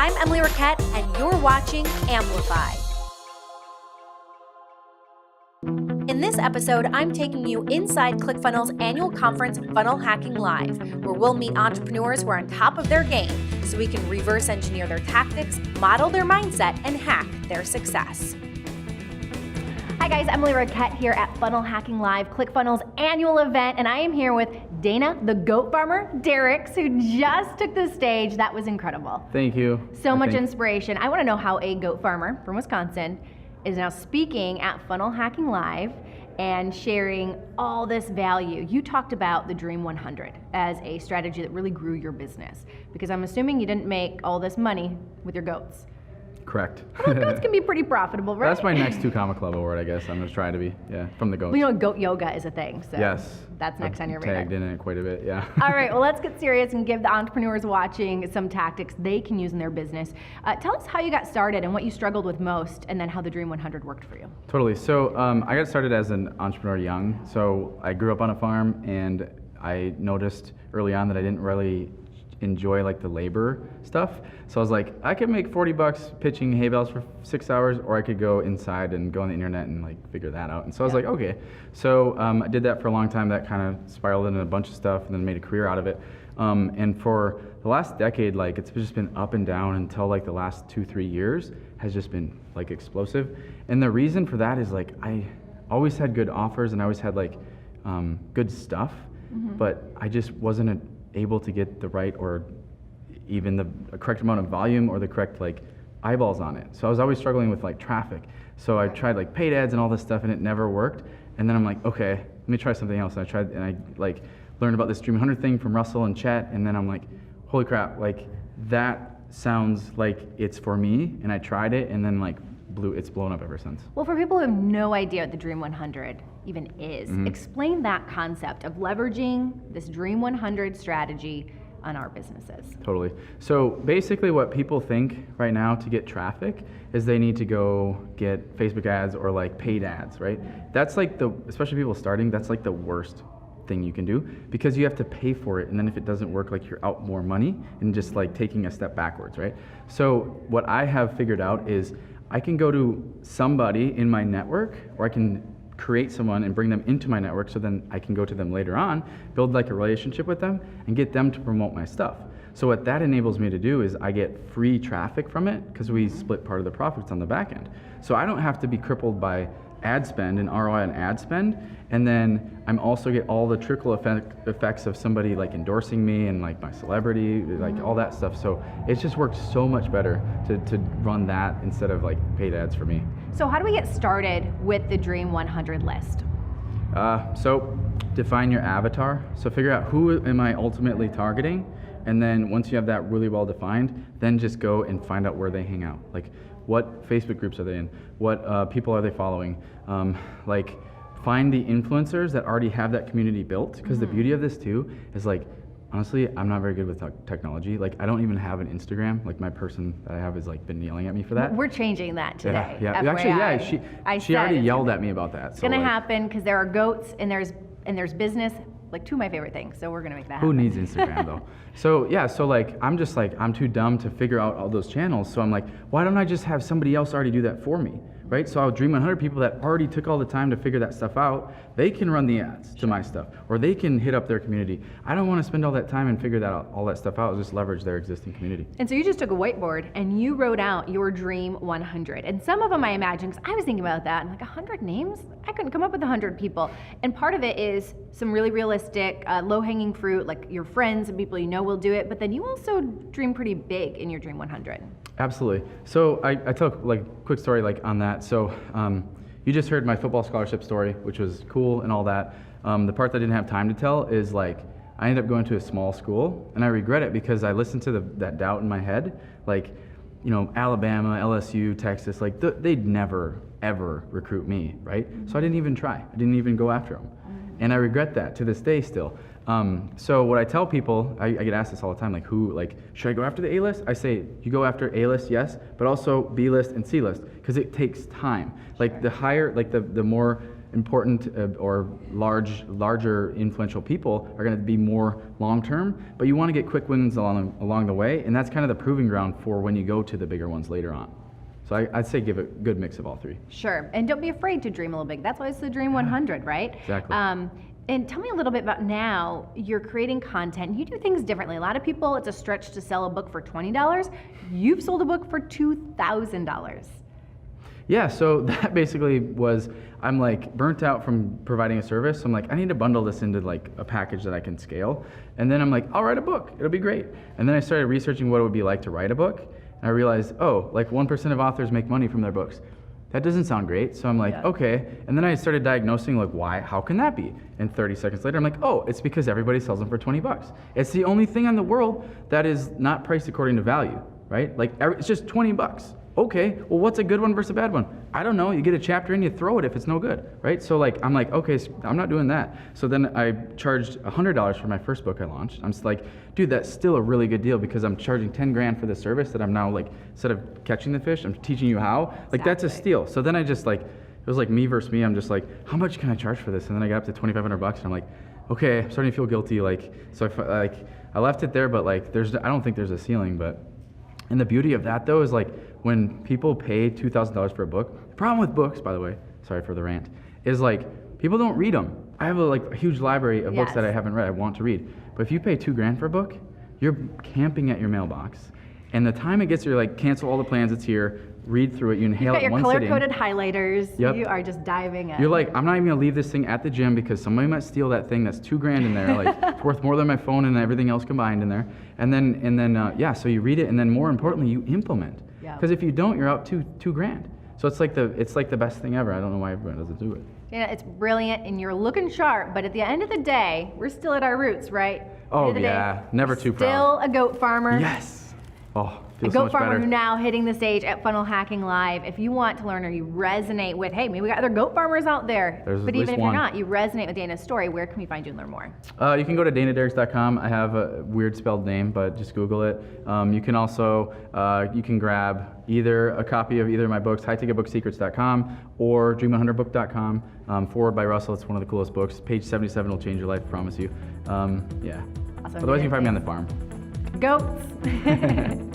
I'm Emily Richett, and you're watching Amplify. In this episode, I'm taking you inside Clickfunnels' annual conference, Funnel Hacking Live, where we'll meet entrepreneurs who are on top of their game so we can reverse engineer their tactics, model their mindset, and hack their success. Hi guys, Emily Richett here at Funnel Hacking Live, Clickfunnels' annual event, and I am here with Dana, the goat farmer, Derricks, who just took the stage. That was incredible. Thank you. So much inspiration. I want to know how a goat farmer from Wisconsin is now speaking at Funnel Hacking Live and sharing all this value. You talked about the Dream 100 as a strategy that really grew your business, because I'm assuming you didn't make all this money with your goats. Correct. Well, goats can be pretty profitable, right? That's my next 2 Comma Club award, I guess. I'm just trying to be, from the goats. Well, you know, goat yoga is a thing, so yes, that's next on your radar. Tagged in it quite a bit, yeah. All right, well, let's get serious and give the entrepreneurs watching some tactics they can use in their business. Tell us how you got started and what you struggled with most, and then how the Dream 100 worked for you. Totally. So I got started as an entrepreneur young. So I grew up on a farm, and I noticed early on that I didn't really enjoy like the labor stuff. So I was like, I could make $40 pitching hay bales for 6 hours, or I could go inside and go on the internet and like figure that out. And so I was like, okay. So I did that for a long time. That kind of spiraled into a bunch of stuff, and then made a career out of it. And for the last decade, like it's just been up and down until like the last 2-3 years has just been like explosive. And the reason for that is like I always had good offers, and I always had like good stuff, but I just wasn't able to get the right or even the correct amount of volume or the correct like eyeballs on it. So I was always struggling with like traffic. So I tried like paid ads and all this stuff, and it never worked. And then I'm like, okay, let me try something else. And I like learned about this Dream 100 thing from Russell and Chet, and then I'm like, holy crap, like that sounds like it's for me. And I tried it, and then like it's blown up ever since. Well, for people who have no idea what the Dream 100 even is, explain that concept of leveraging this Dream 100 strategy on our businesses. Totally. So basically what people think right now to get traffic is they need to go get Facebook ads or like paid ads, right? That's like especially people starting, that's like the worst thing you can do, because you have to pay for it, and then if it doesn't work, like you're out more money and just like taking a step backwards, right? So what I have figured out is I can go to somebody in my network, or I can create someone and bring them into my network, so then I can go to them later on, build like a relationship with them, and get them to promote my stuff. So what that enables me to do is I get free traffic from it, because we split part of the profits on the back end. So I don't have to be crippled by ad spend and ROI on ad spend, and then I'm also get all the trickle effects of somebody like endorsing me and like my celebrity, like all that stuff. So it's just worked so much better to run that instead of like paid ads for me. So how do we get started with the Dream 100 list? So define your avatar. So figure out who am I ultimately targeting, and then once you have that really well defined, then just go and find out where they hang out. Like what Facebook groups are they in? What people are they following? Like find the influencers that already have that community built, because the beauty of this too is like, honestly, I'm not very good with technology. Like I don't even have an Instagram. Like my person that I have has like been yelling at me for that. We're changing that today. Yeah. Actually, she already yelled at me about that. It's gonna happen, because there are goats and there's business. Like 2 of my favorite things, so we're gonna make that happen. Who needs Instagram though? So like I'm just like, I'm too dumb to figure out all those channels, so I'm like, why don't I just have somebody else already do that for me, right? So I'll Dream 100 people that already took all the time to figure that stuff out. They can run the ads to my stuff, or they can hit up their community. I don't want to spend all that time and figure all that stuff out. I'll just leverage their existing community. And so you just took a whiteboard and you wrote out your Dream 100. And some of them I imagine, because I was thinking about that, and like 100 names? I couldn't come up with 100 people. And part of it is some really realistic, low-hanging fruit, like your friends and people you know will do it, but then you also dream pretty big in your Dream 100. Absolutely. So I tell like quick story like on that. So you just heard my football scholarship story, which was cool and all that. The part that I didn't have time to tell is like I ended up going to a small school, and I regret it because I listened to that doubt in my head, like, you know, Alabama, LSU, Texas, like they'd never ever recruit me, right? So I didn't even try. I didn't even go after them, and I regret that to this day still. So what I tell people, I get asked this all the time, like should I go after the A-list? I say, you go after A-list, yes, but also B-list and C-list, because it takes time. Like the higher, like the more important or larger influential people are going to be more long-term, but you want to get quick wins along the way, and that's kind of the proving ground for when you go to the bigger ones later on. So I'd say give it a good mix of all three. Sure, and don't be afraid to dream a little big. That's why it's the Dream 100, right? Exactly. And tell me a little bit about now, you're creating content. You do things differently. A lot of people, it's a stretch to sell a book for $20. You've sold a book for $2,000. Yeah, so that basically was, I'm like burnt out from providing a service. So I'm like, I need to bundle this into like a package that I can scale. And then I'm like, I'll write a book, it'll be great. And then I started researching what it would be like to write a book. And I realized, oh, like 1% of authors make money from their books. That doesn't sound great. So I'm like, okay. And then I started diagnosing like, why, how can that be? And 30 seconds later, I'm like, oh, it's because everybody sells them for 20 bucks. It's the only thing in the world that is not priced according to value, right? Like it's just 20 bucks. Okay, well, what's a good one versus a bad one? I don't know. You get a chapter and you throw it if it's no good, right? So like, I'm like, okay, so I'm not doing that. So then I charged $100 for my first book I launched. I'm just like, dude, that's still a really good deal because I'm charging 10 grand for the service that I'm now like, instead of catching the fish, I'm teaching you how. Like that's a steal. So then I just like, it was like me versus me. I'm just like, how much can I charge for this? And then I got up to 2,500 bucks and I'm like, okay, I'm starting to feel guilty. Like, so I left it there, but like, I don't think there's a ceiling, but. And the beauty of that though is like when people pay $2,000 for a book, the problem with books, by the way, sorry for the rant, is like people don't read them. I have a huge library of books that I haven't read, I want to read. But if you pay $2 grand for a book, you're camping at your mailbox. And the time it gets, you're like, cancel all the plans, it's here, read through it, you inhale it in one sitting. You've got your color-coded highlighters, you are just diving in. You're like, I'm not even gonna leave this thing at the gym because somebody might steal that thing that's $2 grand in there, like it's worth more than my phone and everything else combined in there. And then, so you read it, and then more importantly, you implement. Because if you don't, you're out $2 grand. So it's like the best thing ever. I don't know why everyone doesn't do it. Yeah, it's brilliant, and you're looking sharp, but at the end of the day, we're still at our roots, right? Oh yeah, never too proud. Still a goat farmer. Yes. Oh. A goat farmer who now hitting the stage at Funnel Hacking Live. If you want to learn or you resonate with, hey, maybe we got other goat farmers out there. But even if you're not, you resonate with Dana's story, where can we find you and learn more? You can go to danaderricks.com. I have a weird spelled name, but just Google it. You can also, you can grab either a copy of either of my books, highticketbooksecrets.com or dream100book.com. Forward by Russell, it's one of the coolest books. Page 77 will change your life, I promise you. Yeah. Awesome. Otherwise, you can find me on the farm. Goats.